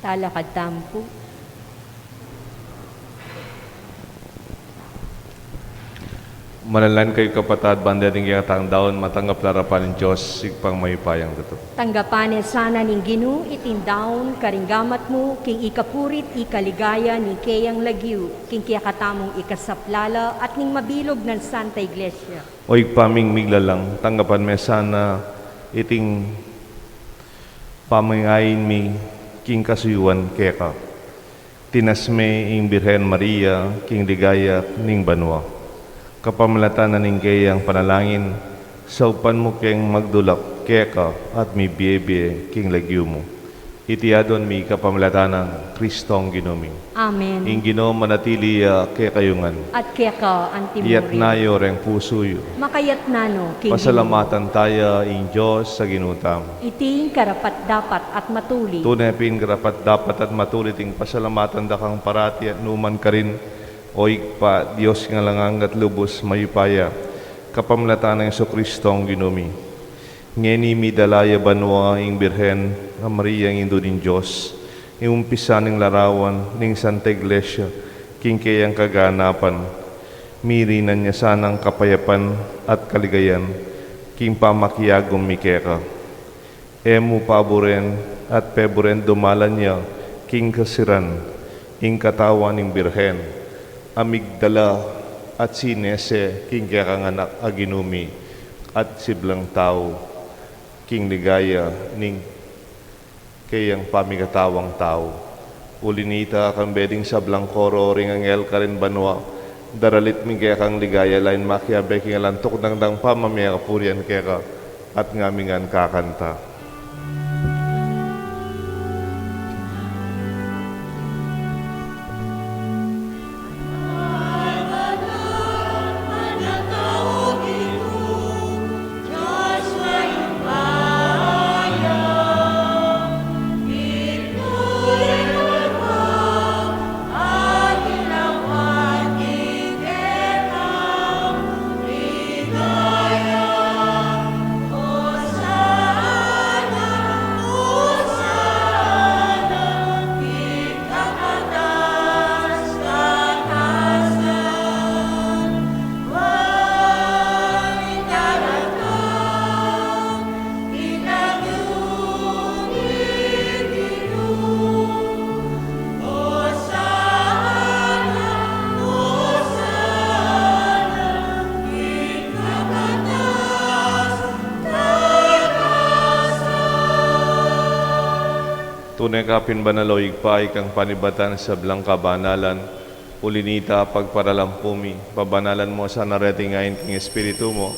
Talakad tampo. Manalan kayo kapatad, banda rin kaya daon, matanggap larapan ng Diyos, sigpang may payang dito. Tanggapanin sana ning Ginoo itindaon karinggamat mo king ikapurit ikaligaya ni kayang lagyu king kiyakatamong ikasaplala at ning mabilog ng Santa Iglesia. Oy paming miglalang, tanggapan me sana iting pamangayin mi king kasuyuan keka. Tinasme ing Birhen Maria king ligaya ning banwa. Kapamalatan na ning kayang panalangin, saupan mo keng magdulak keka at mi biyebe king lagyu mo. Itiadon mi kapamalatan ng Kristong ginuming. Amen. Ing Ginoo manatili kaya kayungan. At keka Iyat antimurin. nayo reng pusoyo. Makayat nano king Pasalamatan tayo ing Diyos sa ginutam. Ginoo. Iting karapat dapat at matuli. Tunay pin karapat dapat at matulit ing pasalamatan da kang parati at numan ka rin. Oy pa Diyos nga langang at lubos mayupaya. Kapamlatan ng Kristong ginumi. Ngeni mi dalaya banwa ing Birhen nga Maria ng Indo din Diyos. Iumpisa ning larawan ning Santa Iglesia. King kayang kaganapan. Mirinan niya sanang kapayapan at kaligayan. King pamakiyagom mi keka. Emu paboren at peboren dumalan niya. King kasiran. Ing katawan ning Birhen. Amigdala at sinese king kakanganak aginumi at siblang tao king ligaya ning kayang pamigatawang tao ulinita kang beding sablang koro ring angel karin banwa daralit mi kaya kang ligaya lain makiabe king alantok dang pamamaya kapurian kaya ka at ngamingan kakanta. punay kapin banaloig pa ikang panibatan sa blang kabanalan, ulinita pagparalampumi, pabanalan mo sa naratingayin king Espiritu mo,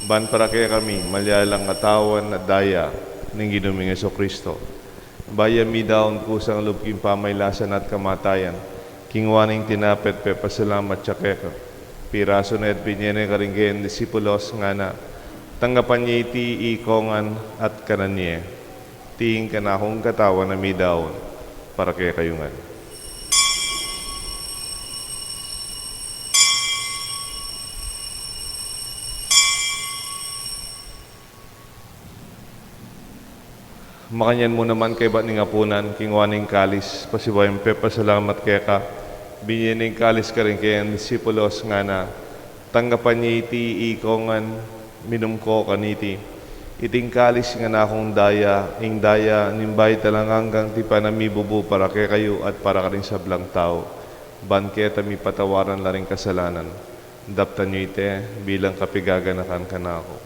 ban para kaya kami, malyalang katawan at daya, ng ginuming Kristo. Baya mi daon kusang lubking pamaylasan at kamatayan, kingwaning tinapet pe pasalamat tsakeka, piraso na at pinyene karinggen disipulos nga na, tanggapan niya iti ikongan at kananye, tiing kanakong katawan na mi daon, para kaya kayungan. Makanyan mo naman kay ba't ning apunan, kingwaning kalis, pasibayan pe pasalamat kaya ka, binyaning kalis ka rin kaya ang disipulos nga na, tanggapan niya iti ikongan, minum ko kaniti, iting kalis nga na akong daya, ing daya, nimbay talang hanggang ti panamibubu para kaya kayo at para ka rin sa blang tao, ban kaya tami patawaran la rin kasalanan, daptan niyo ite, bilang kapigaganakan ka na ako.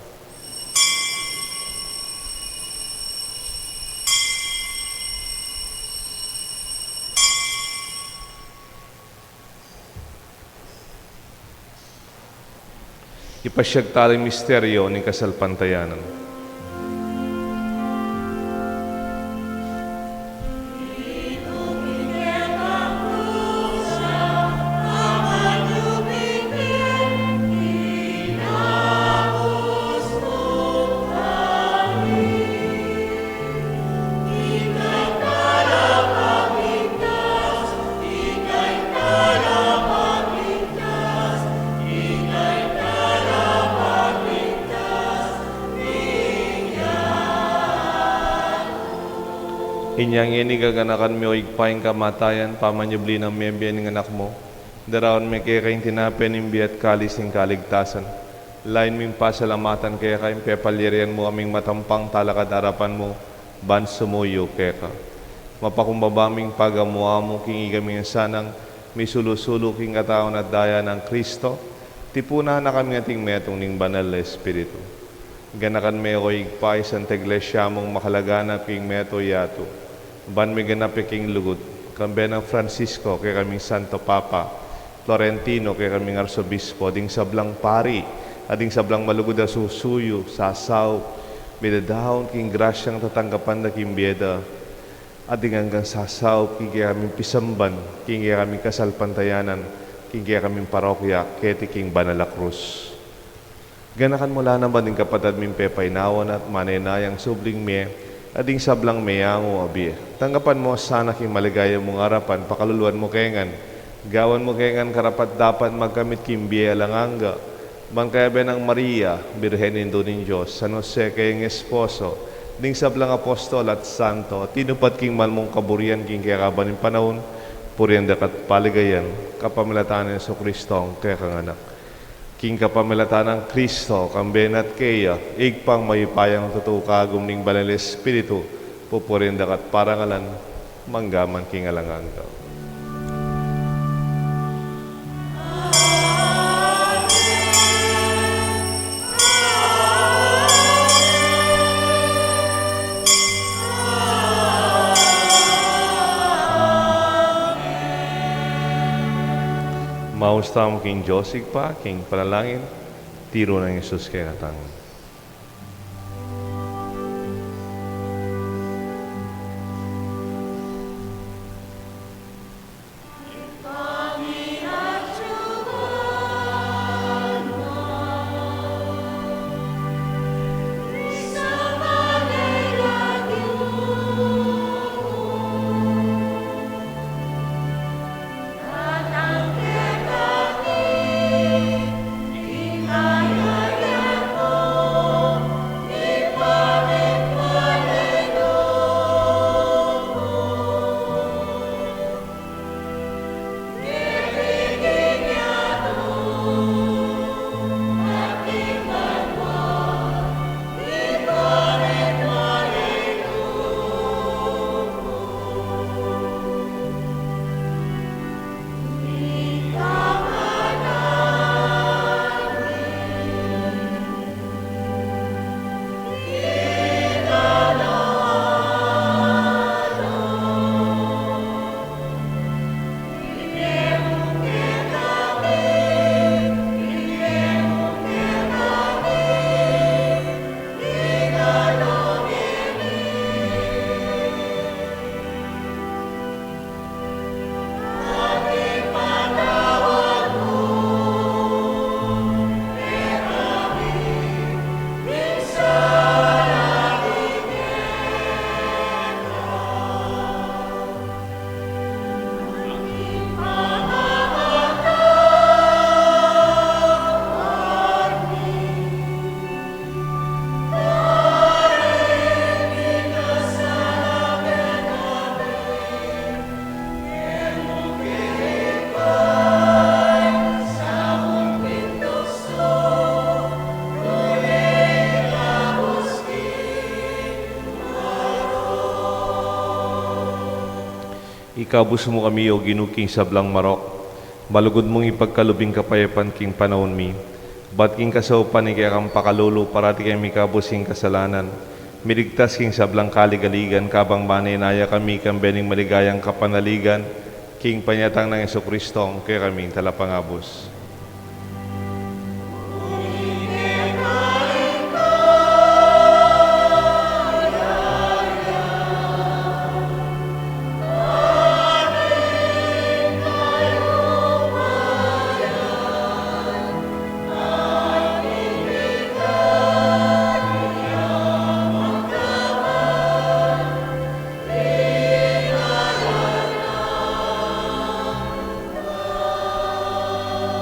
Ipasyag taling misteryo ng kasalpantayanan. Inyang ini gaganakan mi o igpaing kamatayan, pamanyubli ng miyembiyan ng anak mo. Daraon mi kaya kayong tinapen imbiat kalis ng kaligtasan. Lain ming pasalamatan kaya kayong pepalyerian mo aming matampang talakad arapan mo, ban sumuyo kaya ka. Mapakumbabaming pagamuha mo king igaming sanang, may sulusulo king katawan at daya ng Kristo, tipuna na kami ating metong ning banal na Espiritu. Ganakan me o igpay sa iglesia mong makalaganap king meto yato. Ban may ganap king lugod, kambe ng Francisco kay kaming Santo Papa, Florentino kay kaming Arsobispo, ading sablang pari, ading sablang malugod na susuyo, sasaw, bidadahon king grasyang tatanggapan na king bieda, ading hanggang sasaw, king kaya kaming pisamban, king kaya kaming kasalpantayanan, king kaya kaming parokya, keti king Banala Cruz. Ganakan mula naman din kapatid ming pepaynawan at manenayang subling me, ading sablang meyango abi. Tanggapan mo sana king maligaya mong harapan, pakaluluan mo kengan. Gawan mo kengan karapat dapat magkamit king biya langanga. Bangkaya benang Maria, Birhenin do ning Diyos, San Jose kayong esposo, ding sablang apostol at santo, tinupat king malmong kaburian king kaya kabanin panahon, puriyan dakat paligayan, kapamilatan ni Jesucristo kaya kanganak. King kapamilatan ng Kristo, kambenat kaya, igpang mayipayang totoo kagum ning banal na Espiritu, pupurindak at parangalan, manggaman king alangan ka. Mausta mo king Josig pa, king panalangin, tiro ng Jesus kay katang. Ikabus mo kami o ginuking sablang marok. Malugod mong ipagkalubing kapayapan king panahon mi. Bat king kasaupan ni kaya kang pakalolo parati kami kabusing kasalanan. Miligtas king sablang kaligaligan kabang maninaya kami kang bening maligayang kapanaligan. King panyatang ng Jesucristo kaya kaming talapangabos.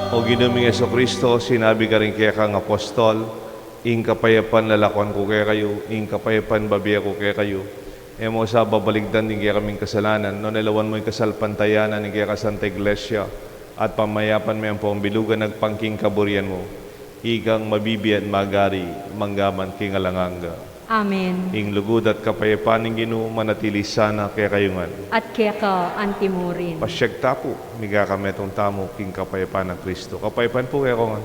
O ginuming Jesucristo, sinabi ka rin kaya kang apostol, ing kapayapan lalakwan ko kaya kayo, ing kapayapan babiya ko kaya kayo. E mo sa babaligdan din kaya kaming kasalanan, no nalawan mo yung kasalpantayanan ni kaya ka Santa Iglesia, at pamayapan mo yung pambilugan nagpangking kaburian mo, igang mabibiyan magari, manggaman king alanganga. Amen. Ing lugod at kapayapaan ng Ginoo manatili sana kaya kayungan. At kaya ka antimurin. Pasyag tapo, miga kami itong tamo, king kapayapaan ng Kristo. Kapayapaan po kaya ko nga.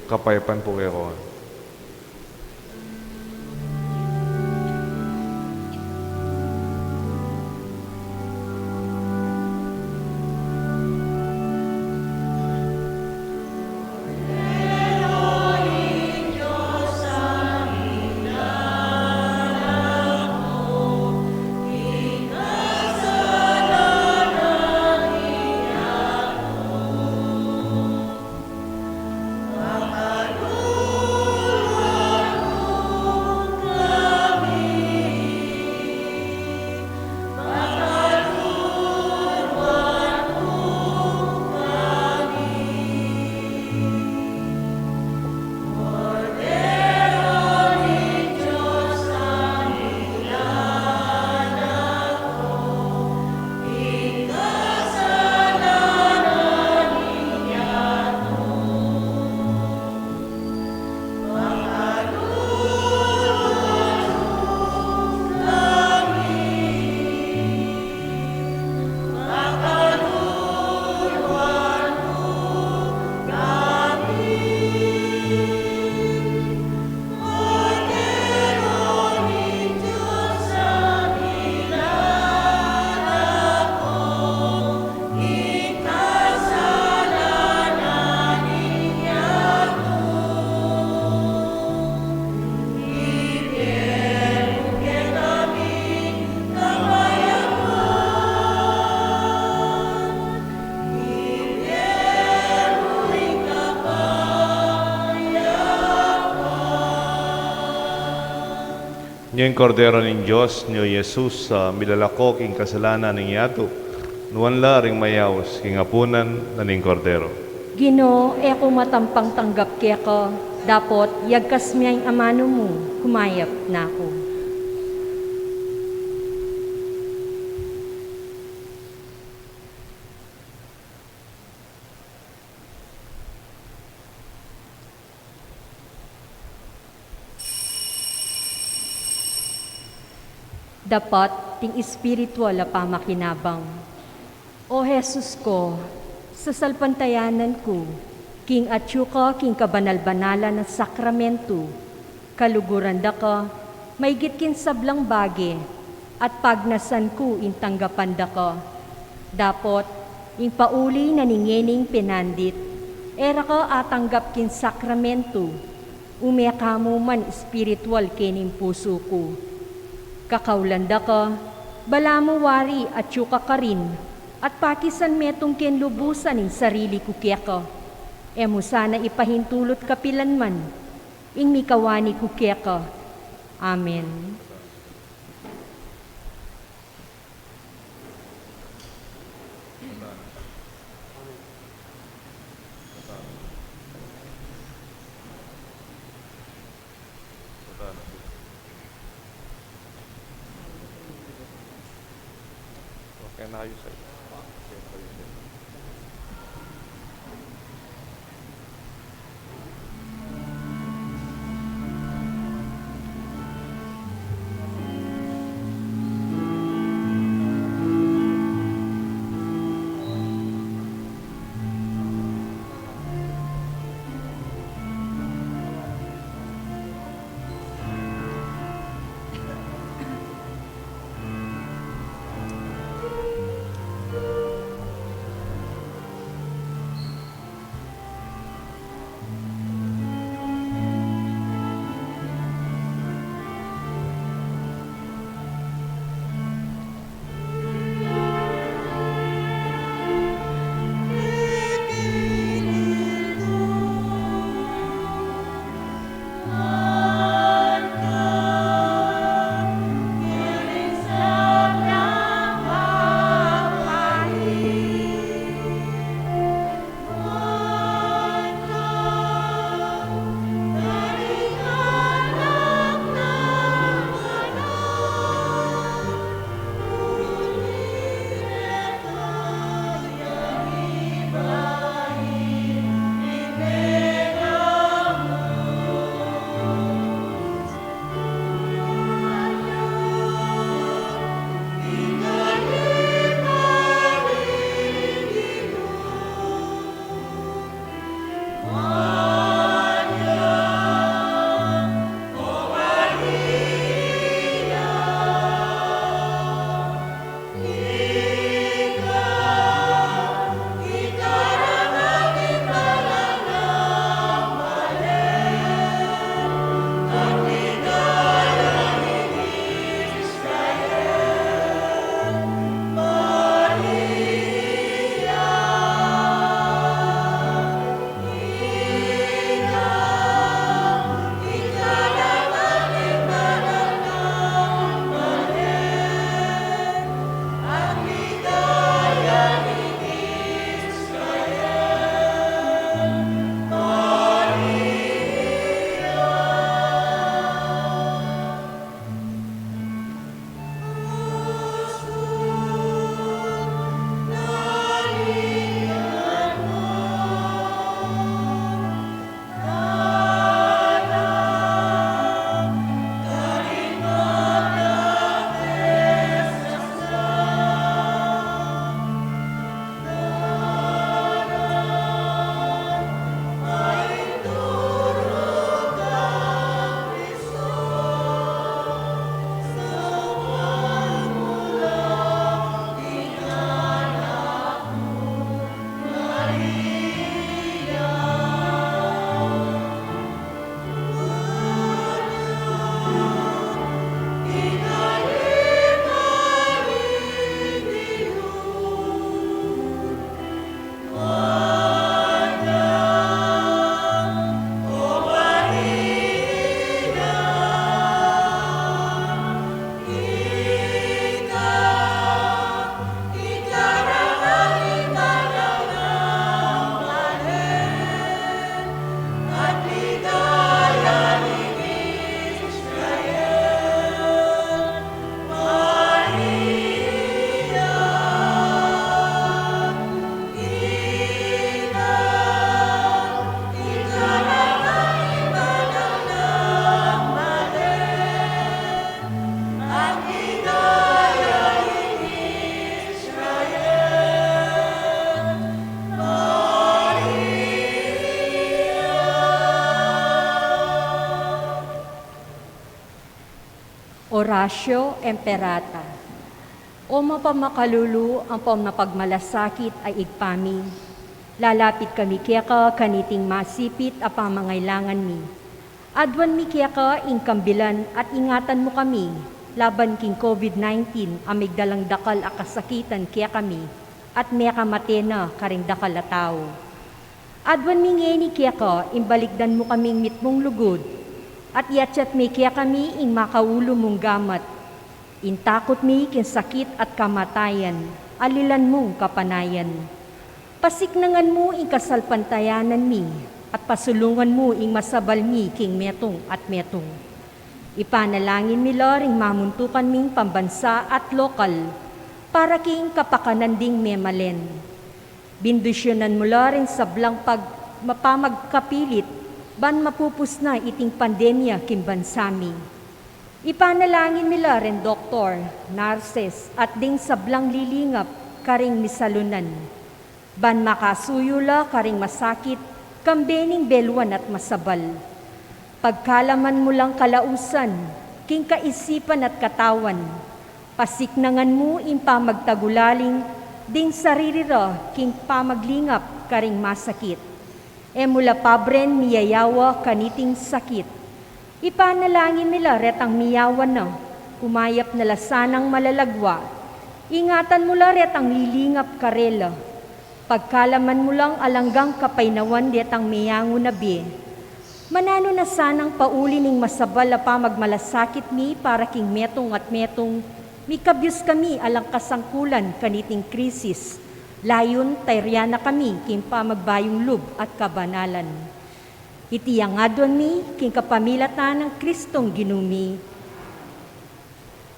Kapayapaan po kaya ko nga. Ngayon kordero ng Diyos, niyo Jesus, sa milalako king kasalanan ng yato, nuwan laring mayawos, king apunan na ning kordero. Gino, eko matampang tanggap kaya ka, dapot yagkas miyang amano mo, kumayap na ako. Dapat ting espiritual na pamakinabang. O Jesus ko, sa salpantayanan ko, king atyuka, king kabanal-banalan ng sakramento, kaluguran da ka, may gitkin sablang bagi, at pagnasan ko intanggapan da ka. Dapot, ing pauli na ningening pinandit, era ka atanggap kin sakramento, umeka mo man espiritual kining puso ko. Kakaulanda ka, bala mo wari at yuka ka rin, at pakisan metong kenlubusan ng sarili ko kaya ka. E mo sana ipahintulot kapilan man, ing mikawani ko kaya ka. Amen. Okay na kayo sa'yo. Oratio Imperata. O mapamakalulu ang pamapagmalasakit ay igpami. Lalapit kami kaya kaniting masipit a pamangailangan mi. Adwan mi kaya ingkambilan at ingatan mo kami. Laban king COVID-19 amigdalang dakal a kasakitan kaya kami. At may kamatena karing dakal a tao. Adwan mi ngeni kaya imbalikdan mo kaming mitmong lugod. At yatsyat mi kaya kami ing makaulo mong gamat. Intakot mi kin sakit at kamatayan, alilan mong kapanayan. Pasiknangan mo ing kasalpantayanan mi, at pasulungan mo ing masabal mi king metong at metong. Ipanalangin mi loring mamuntukan ming pambansa at lokal, para king kapakanan ding memalen. Bindusyonan mo loring sablang mapamagkapilit, ban mapupus na iting pandemya king bansami. Ipanalangin nila rin doktor, nurses at ding sablang lilingap karing misalunan. Ban makasuyula karing masakit, kambening beluan at masabal. Pagkalaman mo lang kalausan, king kaisipan at katawan. Pasiknangan mo in pamagtagulaling, ding saririra king pamaglingap karing masakit. E mula pabren miyayawa kaniting sakit. Ipanalangin nila retang miyawan na, kumayap na lasanang malalagwa. Ingatan mo la retang lilingap karela. Pagkalaman mo lang alanggang kapainawan retang miyango na bi. Manano na sanang pauli ning masabal a pamagmalasakit mi para king metong at metong, mikabyos kami alang kasangkulan kaniting krisis. Layon tayryana kami king pamagbayong lub at kabanalan. Itiyang adon mi, king kapamilatan ng Kristong ginumi.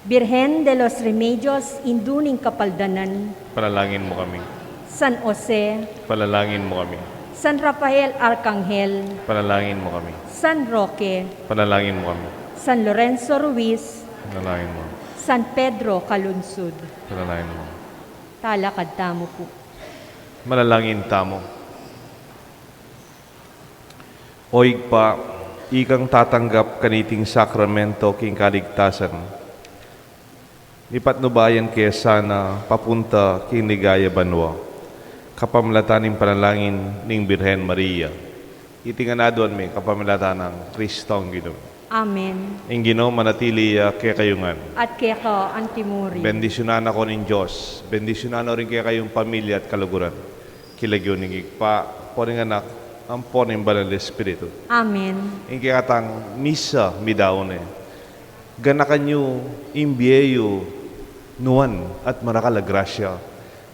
Birhen de los Remedios, induning kapaldanan. Panalangin mo kami. San Jose, Panalangin mo kami. San Rafael Arcangel, Panalangin mo kami. San Roque, Panalangin mo kami. San Lorenzo Ruiz, Panalangin mo. San Pedro Calunsud. Panalangin mo. Talakad tamo po. Manalangin tamo. Oig pa, ikang tatanggap kaniting sakramento king kaligtasan. Ipatnubayan kaya sana papunta king ligaya banwa. Kapamlatan ng panalangin ning Birhen Maria. Itinganadon mi kapamlatan ng Kristong Ginoo. Amen. Ing Ginoo manatili kaya kayungan. At kaya ka ang timuri. Bendisyonan ako ng Diyos. Bendisyonan rin kaya kayong pamilya at kaluguran. Kilagyo ning igpa, poring anak, ang poning banal Espiritu. Amen. Ing kaya katang misa midaon ganakan nyo imbieyo nuan at marakala grasya.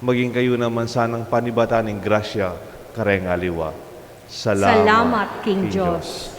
Maging kayo naman sanang panibatan ng grasya kareng aliwa. Salamat, King Diyos.